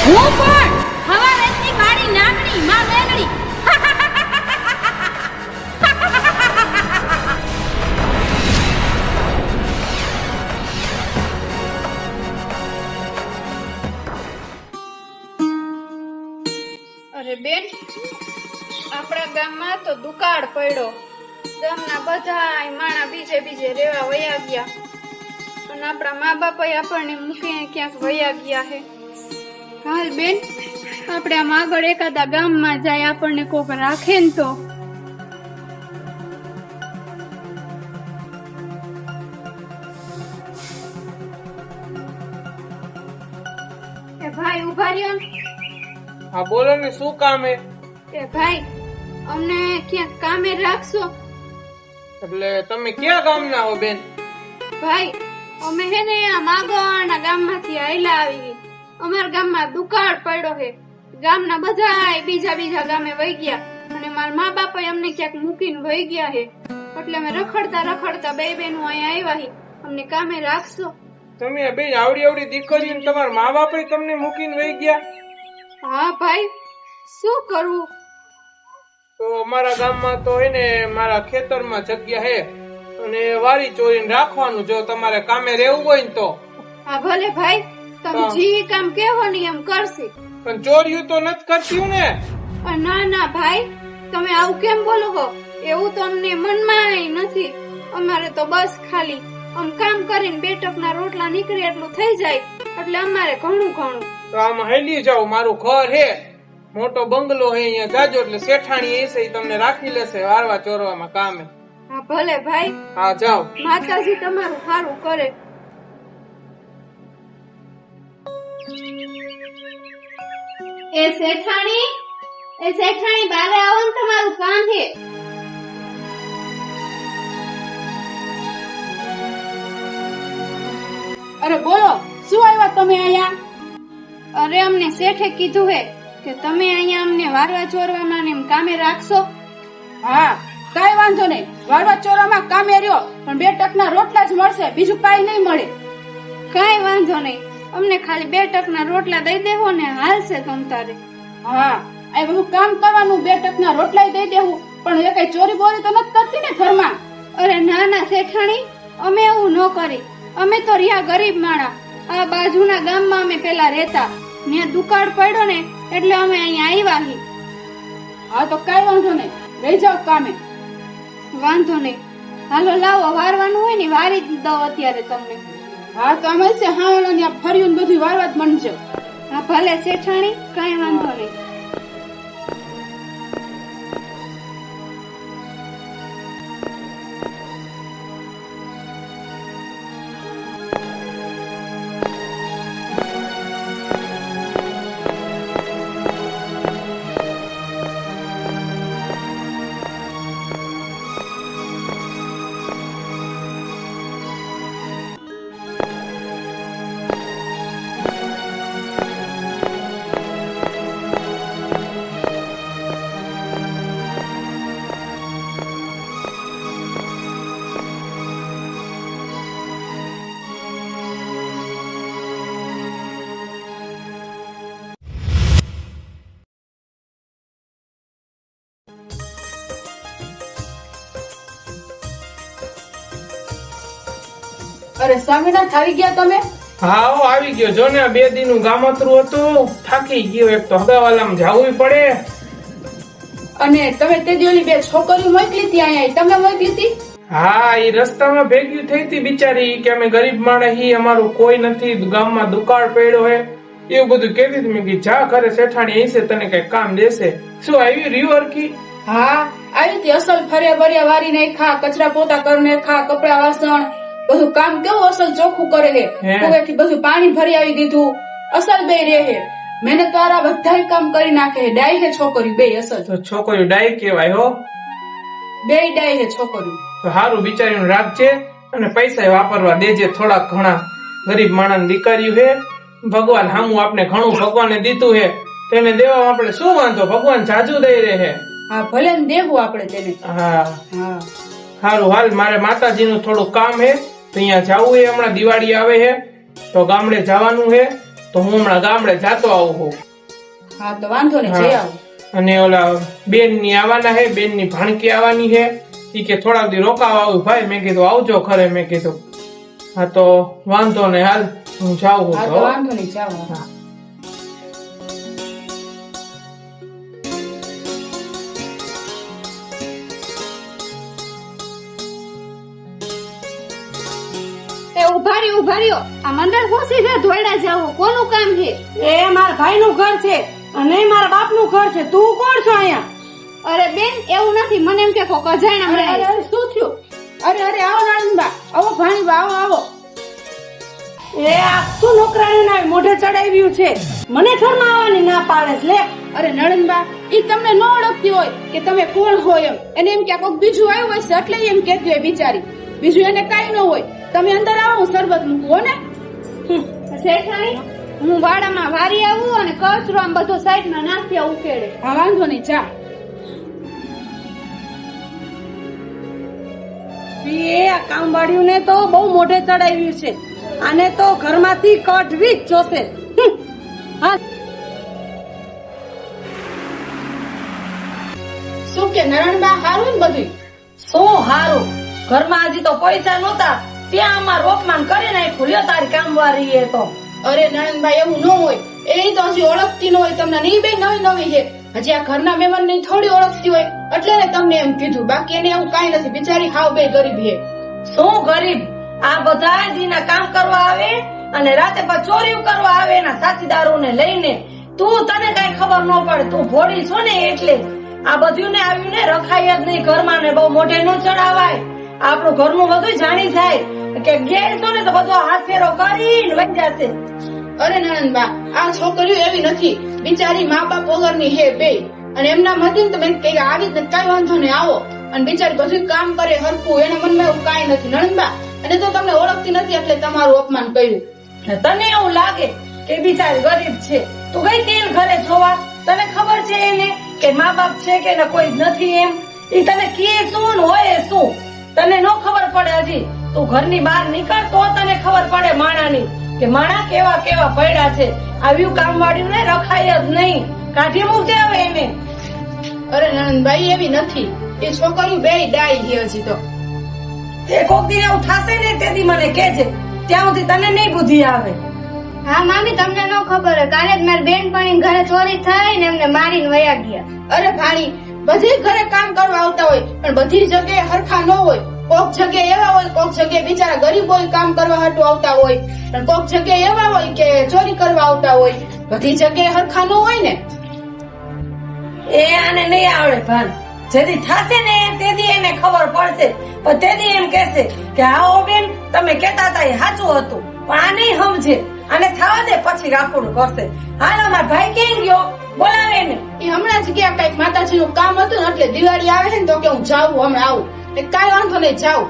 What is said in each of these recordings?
હું કોણ? હવા રેતની કાળી નાગણી માં મેલડી. અરે બેન, આપણા ગામમાં તો દુકાળ પડ્યો. ગામના બધા માણા બીજે બીજે રેવા વયા ગયા અને આપણા મા બાપ આપણને મૂકીને ક્યાંક વયા ગયા હે. હાલ બેન, આપણે આમ આગળ એકાદા ગામમાં જાય, આપણને કોક રાખે ને તો. એ ભાઈ ઉભા રહ્યો ને. હા બોલો ને, શું કામ હે? એ ભાઈ, અમને ક્યાંક કામે રાખશો? એટલે તમે ક્યાં ગામના હો બેન? ભાઈ, અમે હે ને આ માગવાના ગામમાંથી આયલા આવી. અમારા ગામમાં દુકાળ પડ્યો હે. ગામના બધા બીજા ગામે વહી ગયા અને મારા મા બાપા અમને ક્યાંક મૂકીને વહી ગયા હે. એટલે અમે રખડતા બે બેનું અહીંયા આવ્યા હી. અમને કામે રાખશો? તમે બેન આવડી દીકરીઓ તમારા મા બાપે તમને મૂકીને વહી ગયા? હા ભાઈ, શું કરવું? તો અમારા ગામમાં તો હે ને મારા ખેતરમાં જગ્યા હે અને વારી ચોરીને રાખવાનું, જો તમારે કામે રહેવું હોય ને તો. હા ભલે ભાઈ, તમે જી કામ કેવો ને એમ કરશે. પણ ચોરીયું તો નથી કરતી ને? ના ના ભાઈ, તમે આવું કેમ બોલો છો? એવું તો અમને મનમાં નથી. અમારે તો બસ ખાલી આમ કામ કરીને બે ટકના રોટલા નીકળે એટલું થઈ જાય એટલે અમારે ઘણું. તો આમ હેલી જાવ, મારું ઘર હે, મોટો બંગલો હે, અહીંયા જાજો એટલે શેઠાણી હશે, તમને રાખી લેશે વારવા ચોરવામાં કામે. હા ભલે ભાઈ. હા જાઓ. માતાજી તમારું સારું કરે. એ શેઠાણી બારે આવો ને, તમારું કામ છે. અરે બોલો, શું આવ્યા તમે અહીંયા? અરે અમને શેઠે કીધું હે કે તમે અહીંયા અમને વારવા ચોરવામાં ને એમ કામે રાખશો. હા, કાઈ વાંધો નહીં, વારવા ચોરામાં કામે રહ્યો, પણ 2 ટકના રોટલા જ મળશે, બીજું કાઈ નહીં મળે. કાઈ વાંધો નહીં, અમને ખાલી 2 ટકના રોટલા દઈ દેવો ને હાલશે તમ તારે. હા, આ બધું કામ કરવાનું, 2 ટકના રોટલા દઈ દેવું, પણ એ કઈ ચોરી બોરી તો નથી કરતી ને ઘરમાં? અરે ના ના શેઠાણી, અમે એવું ન કરી. અમે તો રહ્યા ગરીબ માણા. આ બાજુના ગામમાં અમે પેલા રહેતા, ત્યાં દુકાળ પડ્યો ને એટલે અમે અહીંયા આવ્યા હી. હા તો કાઈ વાંધો નહીં, રહી જાવ કામે. વાંધો નહીં, હાલો લાવો, વારવાનું હોય ને વારી જ દઉં અત્યારે તમને. હા તો અમે છે હા ત્યાં ફર્યું ને બધું વારવા જ બનજો. હા ભલે શેઠાણી, કઈ વાંધો નહીં. અરે સ્વામિનાથ, આવી ગયા તમે? હા આવી ગયો. જો ને 2 દિનનું ગામતરું હતું, થાકી ગયો. એક તો હગાવાલામાં જાવું પડે. અને તમે તે દિવસની 2 છોકરીઓ મોકલી હતી અહીંયા, તમે મોકલી હતી? હા, એ રસ્તામાં ભેગી થઈ હતી બિચારી, કે અમે ગરીબ માણસ હી, અમારું કોઈ નથી, ગામમાં દુકાળ પડ્યો હે, એવું બધું કહેતી હતી. મેં કીધું જા ઘરે, શેઠાણી હશે, તને કઈ કામ દેશે. શું આવી રહ્યું હરખી? હા આવી હતી, અસલ ફર્યા બર્યા વારી નાખ્યા, કચરા પોતા કરી નાખ્યા, કપડા વાસણ બધું કામ કેવું અસલ ચોખ્ખું કરે છે. કુવેથી બધું પાણી ભરી આવી દીધું, અસલ બે રહે છે. મહેનત વાળા બધા કામ કરી નાખે છે. ડાય છે છોકરી બે અસલ. તો છોકરીઓ ડાય કેવાય હો, બે ડાય છે છોકરી. તો સારું બિચારીનું રાખજે અને પૈસા વાપરવા દેજે થોડાક ઘણા. ગરીબ માણસ દીકરીઓ છે, ભગવાન સામું આપણે ઘણું ભગવાને દીધું છે, તેને દેવા આપણે શું વાંધો, ભગવાન જાજુ દઈ રહે. હા ભલે ને દેવું આપણે તેને. હા હા સારું, હાલ મારે માતાજીનું થોડું કામ છે, તો અહીંયા જવું છે. હમણાં દિવાળી આવે છે તો ગામડે જવાનું છે, તો હું હમણાં ગામડે જાતો આવું છું. હા તો વાંધો નહીં, જઈ આવો. અને ઓલા બેન ની આવવાના હે, બેન ની ભાણકી આવવાની હે, ઈ કે થોડાક દી રોકાવા આવું ભાઈ. મેં કીધું આવજો ખરે. મેં કીધું હા તો વાંધો નહીં, હાલ હું જાઉં હા છું તો તો. વાંધો નહીં, જાઓ. હા. એ ઉભા રહ્યો. આ મંડળ ખોસી છે, ધોયડા જાવ. કોનું કામ છે? એ મારા ભાઈ નું ઘર છે અને મારા બાપ નું ઘર છે. તું કોણ છો અહીંયા? અરે બેન એવું નથી, મને એમ કે કોક અજાણ્યા અરે મળે. અરે શું થયું? અરે અરે આવો નણંદબા, આવો ભાણીબા, આવો આવો. એ આ તું નોકરાણીને આવી મોઢે ચડાવ્યું છે. મને ઘરમાં આવવાની ના પાડે છે. લે અરે નણંદબા, ઈ તમને ન ઓળખતી હોય કે તમે કોણ હોય એમ. એને એમ કે આ કોક બીજું આવ્યું હોય છે એટલે ઈ એમ કહેતી હોય બિચારી. બીજું એને કાઈ ન હોય. તમે અંદર આવો, હું શરબત મૂકું હો ને. શેઠાણી, હું વાડામાં વારી આવું અને કચરો આમ બધો સાઈડમાં નાખી ઉકેડે. હા વાંધો નહીં, જા. એ આ કામવાળીયું ને તો બહુ મોઢે ચડાવ્યું છે. આને તો ઘરમાંથી કાઢવી જ જોશે. હા શું કે નણંદબા, હારું ને બધું? શું હારું? ઘરમાં હજી તો પૈસા નહોતા ત્યાં અમારું અપમાન કરી નાખ્યું. લ્યો તારી કામવાળી એ તો. અરે નણંદબા એવું ન હોય. એ તો હજી ઓળખતી ન હોય તમને. નહીં બે નવી નવી છે. હજી આ ઘરના મહેમાન ની થોડી ઓળખતી હોય એટલે ને તમને એમ કીધું. બાકી એને એવું કાઈ નથી. બિચારી હાવ બે ગરીબ છે. શું ગરીબ? આ બધા જીના કામ કરવા આવે અને રાતે પછી ચોરીઓ કરવા આવે એના સાથીદારોને લઈને. તું તને કઈ ખબર ન પડે. તું ભોળી છો ને એટલે આ બધું ને આવ્યું ને રખાય જ નહીં ઘરમાં. ને બહુ મોઢે ન ચડાવાય. આપણું ઘરનું બધું જાણી જાય કે ઘેર છો ને તો બધો હાથ ફેરો કરીને વહી જશે. અરે નણંદબા, આ છોકરીઓ એવી નથી. બિચારી મા બાપ વગરની હે બે. અને એમના મધ્ય તમે કઈ આવી જ કઈ વાંધો નહીં, આવો. અને બિચારી બધું કામ કરે હરખું. એના મનમાં એવું કાંઈ નથી નણંદબા. અને તો તમને ઓળખતી નથી એટલે તમારું અપમાન કર્યું. તને એવું લાગે કે બિચારી ગરીબ છે? તું ગઈ તેલ ઘરે જોવા. તને ખબર છે એને કે મા બાપ છે કે કોઈ નથી એમ? એ તને કે શું ને હોય શું? તને ન ખબર પડે હજી. તું ઘરની બહાર નીકળ તો તને ખબર પડે માણાની કે માણા કેવા કેવા પડ્યા છે. આવ્યું કામ વાળ્યું ને રખાય જ નહીં. કાઢી મૂકજે હવે એને. અરે નણંદબાઈ એવી નથી. એ છોકરીઓ બે ડાઈ છે હજી તો. એ કોક દી એવું થશે ને તેથી મને કહેજે. ત્યાં સુધી તને નહીં બુદ્ધિ આવે. હા મામી, તમને ન ખબર હોય, કાલે જ મારી બેનપણી ઘરે ચોરી થઈ ને એમને મારીને વયા ગયા. અરે ભાણી, બધી ઘરે કામ કરવા આવતા હોય પણ બધી જગ્યાએ હરખા ન હોય. કોક જગ્યાએ એવા હોય, કોક જગ્યાએ બિચારા ગરીબ હોય કામ કરવા હાટુ આવતા હોય. પણ કોક જગ્યાએ એવા હોય કે ચોરી કરવા આવતા હોય. બધી જગ્યાએ હરખા ન હોય ને. એ આને નહીં આવડે ભાન. જેથી થશે ને તેથી એને ખબર પડશે. પણ તેથી એમ કહેશે કે આવો બેન તમે કહેતા હતા એ સાચું હતું. પણ આ નહીં સમજે. આને થવા દે પછી રાખોડું કરશે. હાલ અમાર ભાઈ કેમ ગયો? બોલાવે ને. એ હમણાં જ ગયા કઈક માતાજીનું કામ હતું ને એટલે દિવાળી આવે છે ને તો કે હું જાઉં હમણાં આવું. કાંઈ વાંધો નહીં, જાઉં.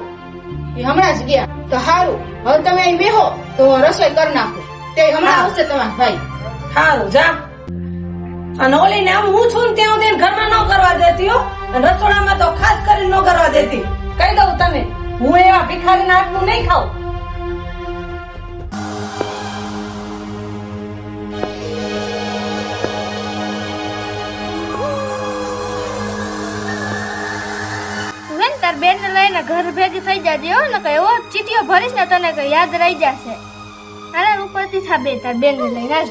એ હમણાં જ ગયા તો સારું. હવે તમે અહીં બેહો તો રસોઈ કરી નાખો. તે હમણાં આવશે તમારા ભાઈ. સારું જા. અને ઓલીને આમ હું છું ને ત્યાં સુધી ઘરમાં ન કરવા દેતી હો. અને રસોડામાં તો ખાસ કરીને ન કરવા દેતી. કહી દઉં તને, હું એવા ભિખારીના હાથનું નહીં ખાઉં. તાર બેન ને લઈને ઘર ભેગી થઈ જાજે હો. ને કઈ એવો ચીટીઓ ભરીશ ને તને કઈ યાદ રહી જશે. આના ઉપરથી થાબે તાર બેન ને લઈને આજ.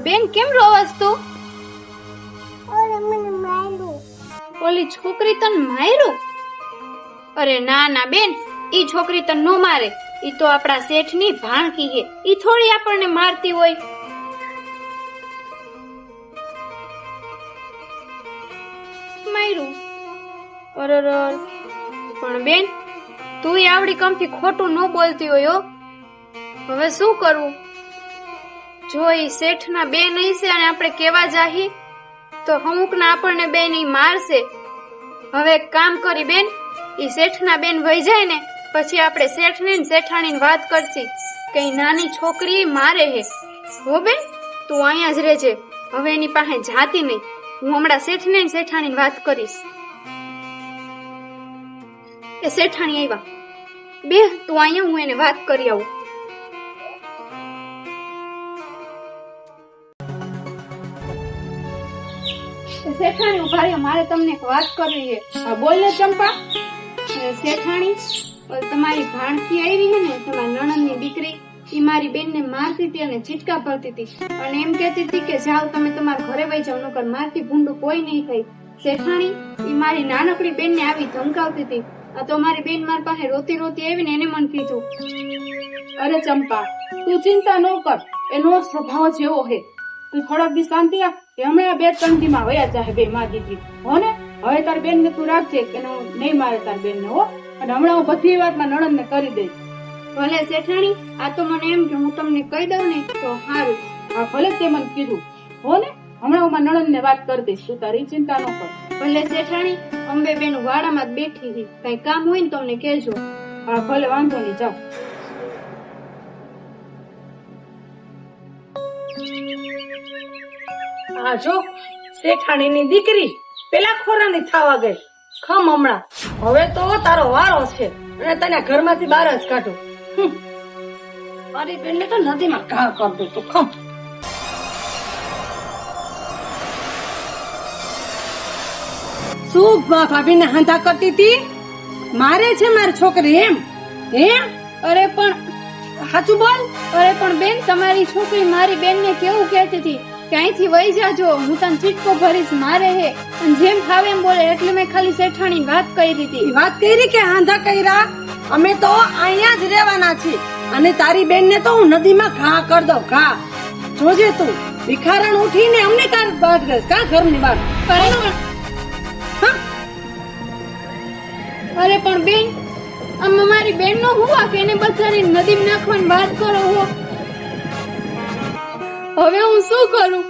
બેન કેમ રોવસ તું? ઓલી છોકરી તને માર્યું? અરે ના ના બેન, ઈ છોકરી તને નો મારે. ઈ તો આપણા શેઠની ભાણકી છે. ઈ થોડી આપણને મારતી હોય. માર્યું? અરે પણ બેન, તું આવડી કમથી ખોટું ન બોલતી હોય હો. હવે શું કરવું? જો ઈ શેઠના બેન હશે અને આપણે કેવા જાહી તો અમુકના આપણને બેન ઈ મારશે. હવે એક કામ કરી બેન, ઈ શેઠના બેન વહી જાય ને પછી આપણે શેઠને ને શેઠાણીને વાત કરશી કે ઈ નાની છોકરી મારે હે. હો બેન, તું અહીંયા જ રહેજે. હવે એની પાસે જાતી નહીં. હું હમણાં શેઠને ને શેઠાણીને વાત કરીશ. એ શેઠાણી આવ્યા. બે તું અહીંયા, હું એને વાત કરી આવું. શેઠાણી ઉભા રહ્યો, મારે તમને એક વાત કરવી છે. હા, બોલ ને ચંપા. શેઠાણી, તમારી ભાણકી આવી છે ને, તમારા નણંદની દીકરી, ઈ મારી બેનને મારતી હતી અને ચીટકા ભરતી હતી અને એમ કહેતી હતી કે જાઓ તમે તમારા ઘરે વહી જાઓ, નકર મારથી ભૂંડું કોઈ નહીં થાય. શેઠાણી, ઈ મારી નાનકડી બેનને આવી ધમકાવતી હતી. આ તો મારી બેન મારી પાસે રોતી રોતી આવીને એને મને કીધું. અરે ચંપા, તું ચિંતા ન કર, એનો સ્વભાવ જેવો હે. તું થોડાક દી શાંતિ આપ, કે હમણાં 2-3 દીમાં વયા જાહે બે માં દીકરી. હો ને, હવે તાર બેન ને તું રાખજે કે નહીં મારે તાર બેન ને. હો, અને હમણાં હું બધી વાતમાં નણંદ ને કરી દઈશ. ભલે શેઠાણી, આ તો મને એમ કે હું તમને કહી દઉં ને તો સારું. હા, ભલે તે મને કીધું. હો ને, હમણાં હું મારા નણંદ ને વાત કરી દઈશ, તું તારી ચિંતા ન કર. ભલે શેઠાણી, અંબે બેન વાડામાં જ બેઠી હતી, કઈ કામ હોય ને તમને કહેજો. હા, ભલે, વાંધો નહીં, જાઓ. આ જો શેઠાણીની દીકરી પેલા ખોરાની થવા ગઈ. ખમ હમણાં, હવે તો તારો વારો છે અને તને ઘરમાંથી બહાર જ કાઢું. મારી બેનને તો નદીમાં ઘા કરી દઉં તું. ખમ. શું ભાભીને હાંધા કરતી હતી? મારે છે મારી છોકરી એમ? અરે પણ સાચું બોલ. અરે પણ બેન, તમારી છોકરી મારી બેન ને કેવું કહેતી હતી કે અહીંથી વહી જાજો, હું તને ચીટકો ભરીશ, મારે હે. અને જેમ ફાવે એમ બોલે, એટલે મેં ખાલી શેઠાણી વાત કરી હતી. વાત કરી કે હાંધા કર્યા? અમે તો અહીંયા જ રહેવાના છીએ અને તારી બેન ને તો હું નદીમાં ઘા કરી દઉં. ઘા જોજે તું. ભિખારણ ઉઠીને અમને કાન બહાર ગઈ કા ઘરની બહાર. અરે પણ બેન, આમાં મારી બેન નો હુવા કે એને બચારી નદીમાં નાખવાની વાત કરો હો. હવે હું શું કરું?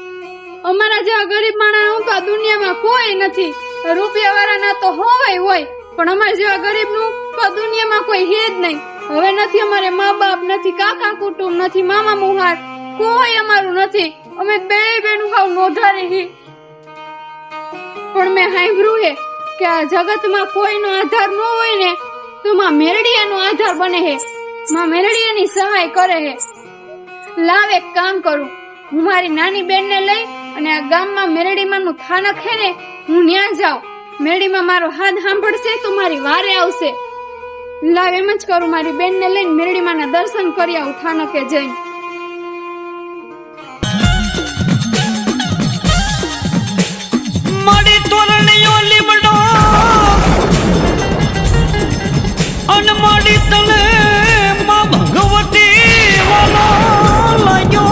અમારા જેવા ગરીબ માણસ તો આ દુનિયામાં કોઈ નથી. રૂપિયા વાળા ના તો હોય, પણ અમારા જેવા ગરીબ નું તો આ દુનિયામાં કોઈ હે જ નહીં. હવે નથી અમારે મા બાપ, નથી કાકા કુટુંબ, નથી મામા મુહાર, કોઈ અમારું નથી. અમે બે બેનું હાવ નોંધારી હી. પણ મેં સાંભળ્યું હે કે આ જગતમાં કોઈનો આધાર ન હોય ને તો માં મેરડીયાનો આધાર બને હે. માં મેરડીયાની સહાય કરે હે. લાવ એક કામ કરું, હું મારી નાની બેન ને લઈ અને આ ગામમાં મેરડીમાં નું થાનક હે ને, હું ત્યાં જાઉં. મેરડીમાં મારો હાથ સાંભળશે તો મારી વારે આવશે. લાવ એમ જ કરું, મારી બેન ને લઈને મેરડીમાં ના દર્શન કરી આવું થાનકે જઈને. મારી તોરણીઓ લીમડો અને મારી તને માં ભગવતી વાલો લાગ્યો.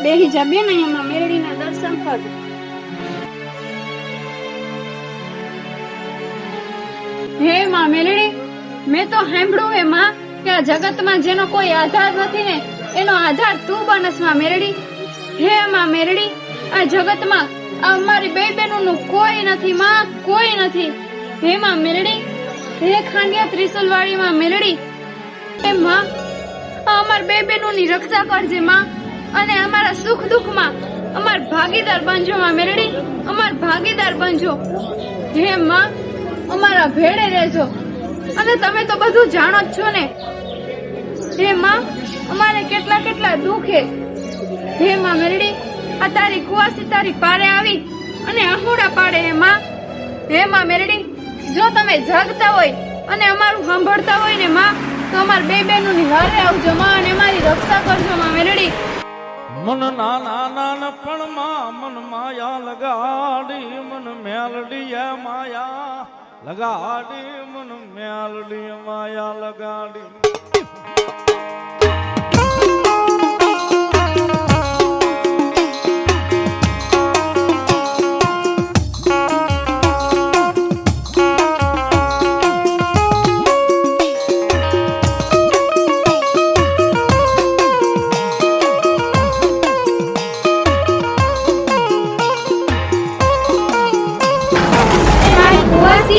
બેહી જા બેન, અહીંયા મેરડીના દર્શન કર. હે માં મેલડી, મેં તો સાંભળ્યું હે માં કે આ જગતમાં જેનો કોઈ આધાર નથી ને એનો આધાર તું બનસ માં મેલડી. હે માં મેલડી, આ જગતમાં અમારી બે બહેનોનું કોઈ નથી માં, કોઈ નથી. હે માં મેલડી, હે ખાંડિયા ત્રિશુલ વાળી માં મેલડી, હે માં અમારી બે બહેનોની રક્ષા કરજે માં, અને અમારા સુખ દુઃખમાં અમાર ભાગીદાર બનજો માં મેલડી, અમાર ભાગીદાર બનજો. હે માં, અમારા ભેળે રહેજો, અને તમે તો બધું જાણો જ છો ને. હે માં, અમારે કેટલા કેટલા દુઃખ હે. હે માં મેલડી, આ તારી કુવાસી તારી પારે આવી અને આહુડા પાડે. હે માં, હે માં મેલડી, જો તમે જાગતા હોય અને અમારું સાંભળતા હોય ને માં, તો અમાર બે બહેનોની વારે આવજો માં, અને અમારી રક્ષા કરજો માં મેલડી. મન નાના નાનપણમાં મન માયા લગાડી, મન મેલડી માયા લગાડી, મન મેલડી માયા લગાડી.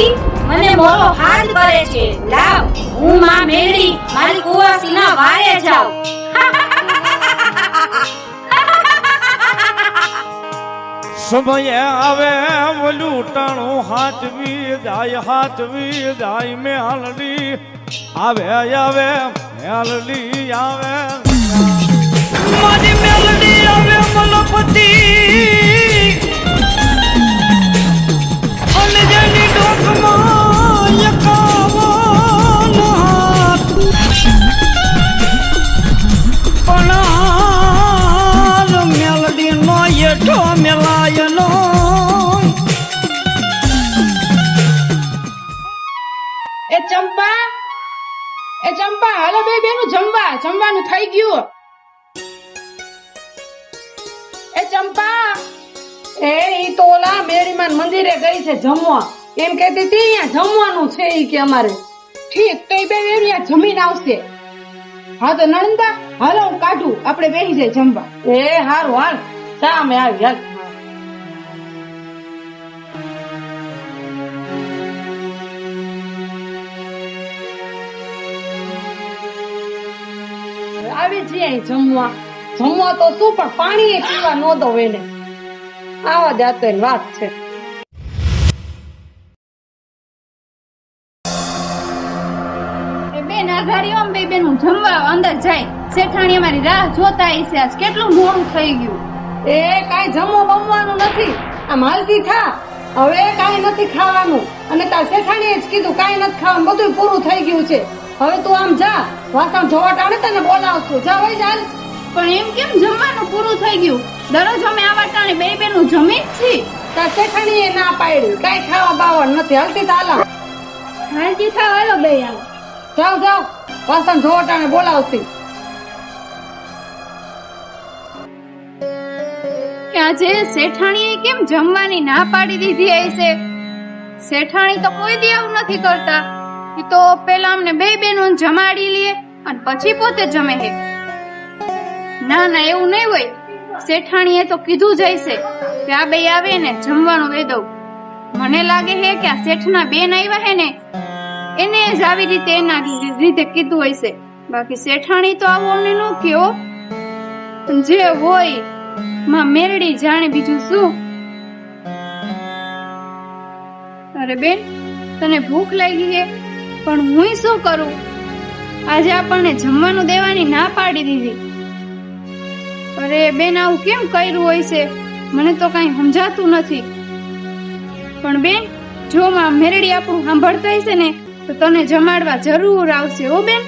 ઈ મને મોરો હાથ કરે છે. લાવ હું માં મેળી મારી કુવાસીના વારે જાઉં. સમય આવે ઓલું ટાણું હાચવી જાય મેલડી આવે મેલડી આવે મારી મેલડી આવે મલપતિ અલજની ડોકમાં એકાવન હાથ પણ મેલડી નો એઠો મેલાયનો એ ચંપા હાલો બે બેનું જમવાનું થઈ ગયું. એ ચંપા ઈ તો ઓલા મેરીમાન મંદિરે ગઈ છે જમવા. એમ કહેતી હતી અહીંયા જમવાનું છે ઈ કે અમારે. ઠીક તો એ બે બેનું જમીન આવશે. હા તો નણંદા હાલો હું કાઢું આપણે બેસી જાય જમવા. એ હારું હાલ સામે આવી હાલ. આવી છીએ અહીં જમવા તો શું પણ પાણી પીવા ન દો એને. આવા જ આ તો એની વાત છે. બેન આઘારી આમ બે બેનું જમવા અંદર જાય. શેઠાણી અમારી રાહ જોતા હશે. આજ કેટલું મોડું થઈ ગયું. એ કાઈ જમવાનું નથી. આમ હાલતી થા. હવે કાઈ નથી ખાવાનું. અને તાર શેઠાણીએ જ કીધું કાઈ નથી ખાવાનું, બધું પૂરું થઈ ગયું છે. હવે તું આમ જા, વાસણ જોવા ટાણે તને બોલાવશું. જા વઈ જા. પણ એમ કેમ જમવાનું પૂરું થઈ ગયું? દરરોજ અમે આવા ટાણે બે બેનું જમી જ છીએ. તાર શેઠાણીએ ના પાડી, કાઈ ખાવા બાવા નથી. હાલતી થા હાલા. હાલતી થાવ હાલો બે આમ. જાઓ વાસણ જોવા ટાણે બોલાવતી. કે આજે શેઠાણીએ કેમ જમવાની ના પાડી દીધી હશે? શેઠાણી તો કોઈ દી આવું નથી કરતા. એ તો પેલા અમને બે બેનું જમાડી લે અને પછી પોતે જમે છે. ના એવું નહીં હોય. શેઠાણીએ તો કીધું જ હશે કે આ બે આવે ને જમવાનું દઈ દઉં. મને લાગે છે કે આ શેઠના બેન આવ્યા હે ને એને જ આવી રીતે એના રીતે કીધું હશે. બાકી શેઠાણી તો આવું અમને ન કયો. જે હોય માં મેરડી જાણે બીજું શું. અરે બેન તને ભૂખ લાગી છે પણ હું શું કરું? આજે આપણને જમવાનું દેવાની ના પાડી દીધી. અરે બેન આવું કેમ કર્યું હોય છે? મને તો કઈ સમજાતું નથી. પણ બેન જો માં મેરડી આપણું સાંભળતા હશે ને તો તને જમાડવા જરૂર આવશે. હો બેન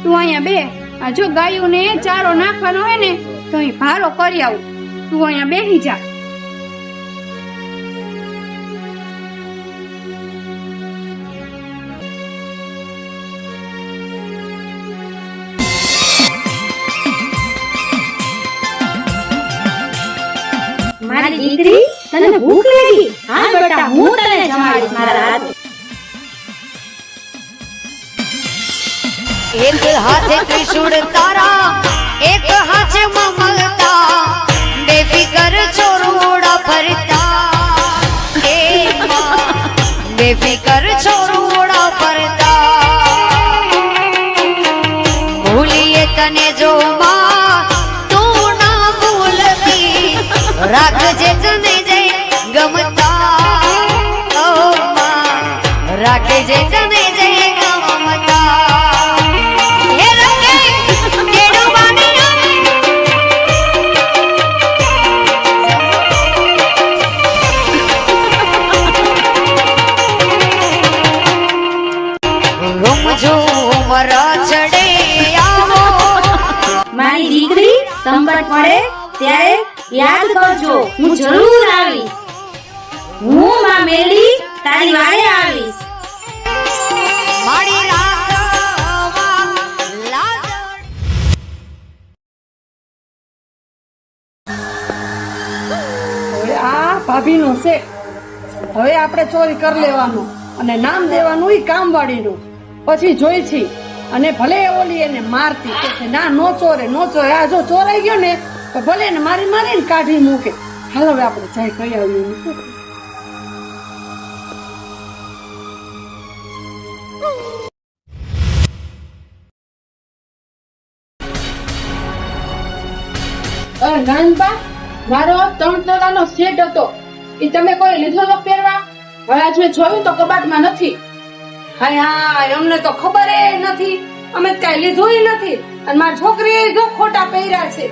તું અહીંયા બે. આ જો ગાયોને ચારો નાખવાનો હોય ને તો અહીં ભારો કરી આવું. તું અહીંયા બેસી જા. મારી દીકરી તને ભૂખ લાગી? હા બેટા હું તને જમાડીશ મારા હાથે. એક હાથે ત્રિશૂળ તારા, એક હાથે મમતા, બેફિકર છોરુડા ફરતા. હે માં બેફિકર છોરુડા ફરતા. ભૂલીએ તને જો માં તું ના ભૂલતી, રાખજે તને જે ગમતા. ઓ માં રાખજે તને જે ગમતા. મારી દીકરી સંકટ પડે ત્યારે યાદ કરજો, હું જરૂર આવીશ. હું માં મેલી તારી વારે આવીશ. મારી હવે આ ભાભીનું છે. હવે આપણે ચોરી કરી લેવાનું અને નામ દેવાનું ઈ કામવાળીનું. પછી જોઈ છી અને ભલે ઓલી એને મારતી કે ના નો ચોરે. આ જો ચોરાઈ ગયો ને તો ભલે એને મારી મારીને કાઢી મૂકે. હાલ હવે આપણે જાય કહી આવીએ. નાનબા, મારો 3 તોલાનો સેટ હતો, એ તમે કોઈ લીધો તો પહેરવા? હવે આજ મેં જોયું તો કબાટમાં નથી. હાય હાય, અમને તો ખબર નથી, અમે કઈ લીધું નથી. અને મારી છોકરીએ જો ખોટા પહેર્યા છે,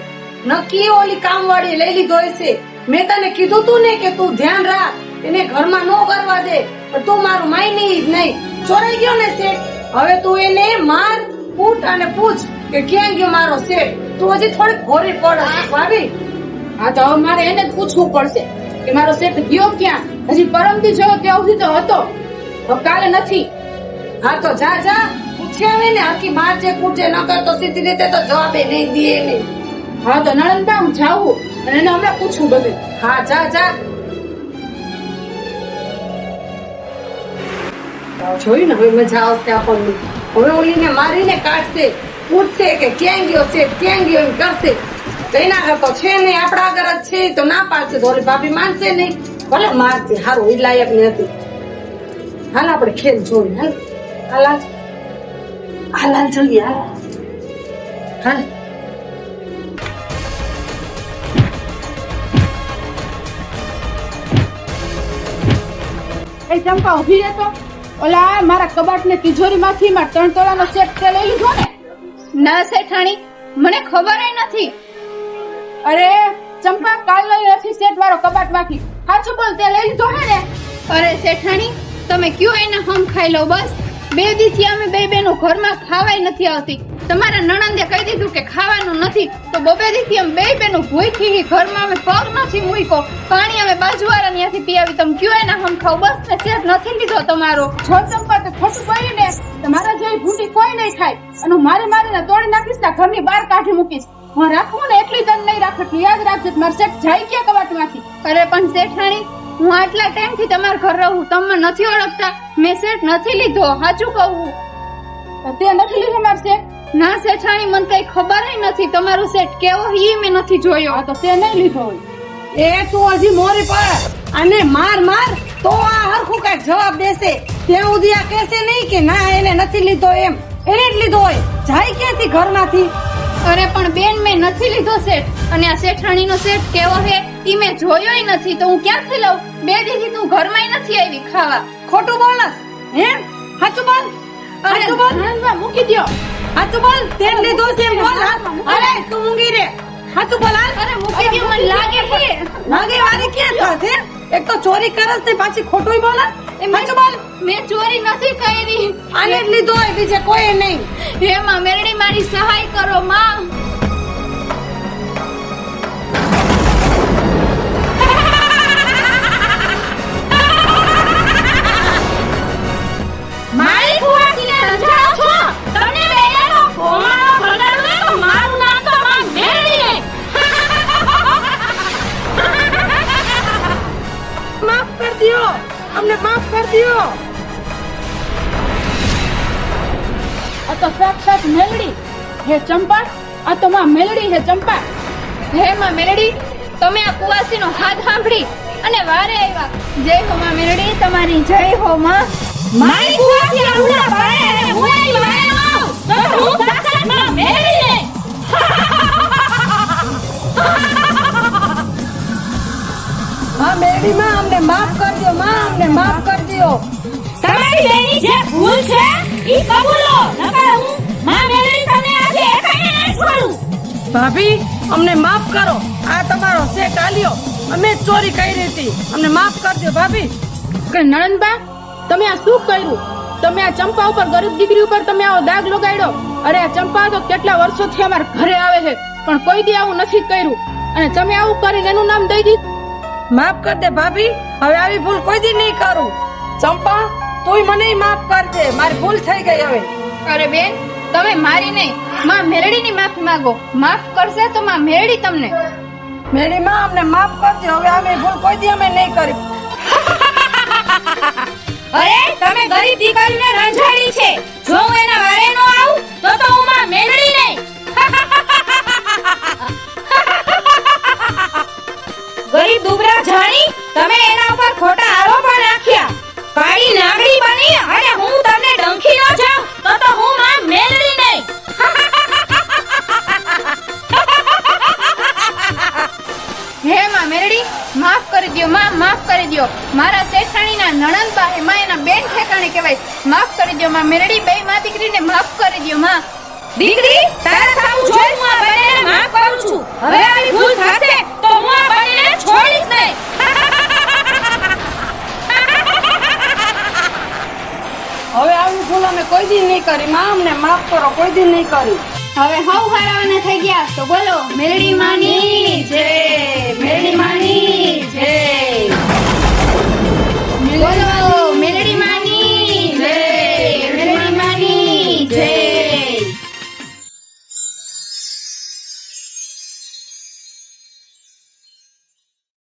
નક્કી ઓલી કામવાળી લઈ લીધો હશે. મેં તને કીધું તું ને કે તું ધ્યાન રાખ, એને ઘરમાં ન કરવા દે, પણ તું મારું માયની જ નહીં. ચોરાઈ ગયો ને સેટ, હવે તું એને માર, કૂટ અને પૂછ કે ક્યાં ગયો મારો સેટ. તું હજી થોડીક ઘોરી પડ ભાભી. હા તો હવે મારે એને જ પૂછવું પડશે કે મારો સેટ ગયો ક્યાં. હજી પરમથી જોયો ત્યાં સુધી તો હતો, તો કાલે નથી. હા તો જા જા પૂછી આવે ને, આખી માર જે કૂટે ન કરતો સીધી રીતે તો જવાબે નહીં દે એને. હા તો નણંદબા, હું જાઉં અને એને હમણાં પૂછવું બધું. હા જા જા. જોયું ને, હવે મજા આવશે આપણને. હવે ઓલીને મારીને કાઢશે, પૂછશે કે ક્યાં ગયો છે, ક્યાં ગયો એમ કરશે. એના આગળ તો છે નહીં, આપણા આગળ જ છે તો ના પાડશે તો ઓલી ભાભી માનશે નહીં. ભલે મારશે, હારું એ લાયક નથી. હાલ આપણે ખેલ જોઈ. હાલ હાલ હાલ હાલ જલ્દી હાલ હાલ. એ ચંપા, ઉભી રહે તો. ઓલા મારા કબાટ ને તિજોરી માંથી મારા 3 તોલાનો સેટ તે લઈ લીધો ને? ના શેઠાણી, મને ખબર નથી. અરે ચંપા, કાલ લઈ નથી સેટ મારો કબાટ માંથી. સાચું બોલ, તે લઈ લીધો હે ને? અરે શેઠાણી, તમે કયો એને હમ ખાઈ લો બસ. 2 દીથી અમે બે બેનો ઘરમાં ખાવાય નથી આવતી. તમારા નણંદે કહી દીધું કે ખાવાનું નથી, તો 2 દીથી અમે બે બેનો ભૂખી ઘરમાં અમે પગ નથી મૂક્યો. પાણી અમે બાજુવાળા ત્યાંથી પીવી. તમે કયો એને હમ ખાવ બસ. ને સેટ નથી લીધો તમારો. જો ચંપા, તે ખોટું કહ્યું ને. તમારા જેવી ભૂંડી કોઈ નહીં ખાય. અને હું મારી મારીને તોડી નાખીશ, ને ઘરની બહાર કાઢી મૂકીશ. હું રાખવું ને એટલી તને નહીં રાખે. યાદ રાખજે, મારો સેટ જાય ક્યાં કબાટ માંથી. અરે પણ શેઠાણી, હું આટલા ટાઈમ થી તમારા ઘર રહું, તમે નથી ઓળખતા. મેં સેટ નથી લીધો, સાચું કહું. તે નથી લીધો મારો સેટ? ના શેઠાણી, મને કઈ ખબર નથી તમારો સેટ કેવો ઈ મેં નથી જોયો. હા તો તે નહીં લીધો હોય. એ તું હજી મોરી પડ અને માર માર તો આ હરખું કઈક જવાબ દેશે. ત્યાં સુધી આ કહેશે નહીં કે ના એને નથી લીધો એમ. એને જ લીધો હોય. જાય ક્યાંથી ઘરમાંથી? અરે પણ બેન, મેં નથી લીધો સેટ. અને આ શેઠાણી નો સેટ કેવો હે ઈ મેં જોયો નથી, તો હું ક્યાંથી લઉં? 2 દીથી તું ઘરમાં નથી આવી ખાવા. ખોટું બોલસ હે? સાચું બોલ. સાચું બોલ. નણંદબા, મૂકી દ્યો. સાચું બોલ. તે લીધો છે એમ બોલ. અરે તું ઊંઘી રે. સાચું બોલ. અરે મૂકી દો, મને લાગે છે. લાગે વારી ક્યાં થશે? એક તો ચોરી કરસ ને પાછી ખોટું બોલે. સાચું બોલ. મેં ચોરી નથી કરી. આને જ લીધો હોય, બીજે કોઈ નહીં. હે માં મેરડી, મારી સહાય કરો માં. મારી ફુવાજીને રંજાડો છો? તમને બેયનો કોમાળો બગાડો તો મારું નામ તો માં મેરડી. માફ કર દિયો, અમને માફ કર દિયો. આ તો સાક્ષાત મેલડી હે ચંપા. આ તો માં મેલડી હે ચંપા. હે માં મેરડી, તમે આ કુવાસીનો હાથ સાંભળી અને વારે આવ્યા. જય હો માં મેરડી, તમારી જય હો માં. મારી ફુવાજી અરુણા પાડે અને હું અહીં વારે આવું તો હું સાક્ષાત માં મેરડી ને. હા મેરડી માં, અમને માફ કર દો માં, અમને માફ કર દો. તમારી બેની જે ભૂલ છે ઈ કબૂલો, નકર હું માં મેરડી તમને આજે એકાઈને નહીં છોડું. ભાભી, અમને માફ કરો. આ તમારો સેટ આલ્યો, અમે જ ચોરી કરી હતી. અમને માફ કરજો ભાભી. કે નણંદબા, તમે આ શું કર્યું? તમે આ ચંપા ઉપર, ગરીબ દીકરી ઉપર તમે આવો દાગ લગાડ્યો. અરે આ ચંપા તો કેટલા વર્ષોથી અમારા ઘરે આવે છે, પણ કોઈ દી આવું નથી કર્યું. અને તમે આવું કરીને એનું નામ દઈ દીધું. માફ કર દે ભાભી, હવે આવી ભૂલ કોઈ દી નહીં કરું. ચંપા, તુંય મને માફ કર દે, મારી ભૂલ થઈ ગઈ હવે. અરે બેન, તમે મારી નહીં, માં મેરડીની માફી માંગો. માફ કરશે તો માં મેરડી તમને. મેરી માં, અમને માફ કરજો. હવે આવી ભૂલ કોઈ દી અમે નહીં કરી. અરે તમે ગરીબ દીકરીને રંજાડી છે. જો હું એના વારે નો આવું તો હું માં મેલડી નહીં. ગરીબ દ્યો માં, માફ કરી દ્યો. મારા શેઠાણીના નણંદબા હે માં, એના બેન ઠેકાણે કહેવાય. માફ કરી દ્યો માં મેરડી, બે માં દીકરીને માફ કરી દ્યો માં. દીકરી તારા સામું જોઈ હું આ બંનેને માફ કરું છું. હવે આવી ભૂલ થશે તો હું આ બંનેને છોડીશ નહીં. હવે આવી ભૂલ અમે કોઈ દી નહીં કરી. માં અમને માફ કરો, કોઈ દી નહીં કરી. હવે હવ હારાવાના થઈ ગયા તો બોલો મેરડી માની જય, મેરડી માની જય.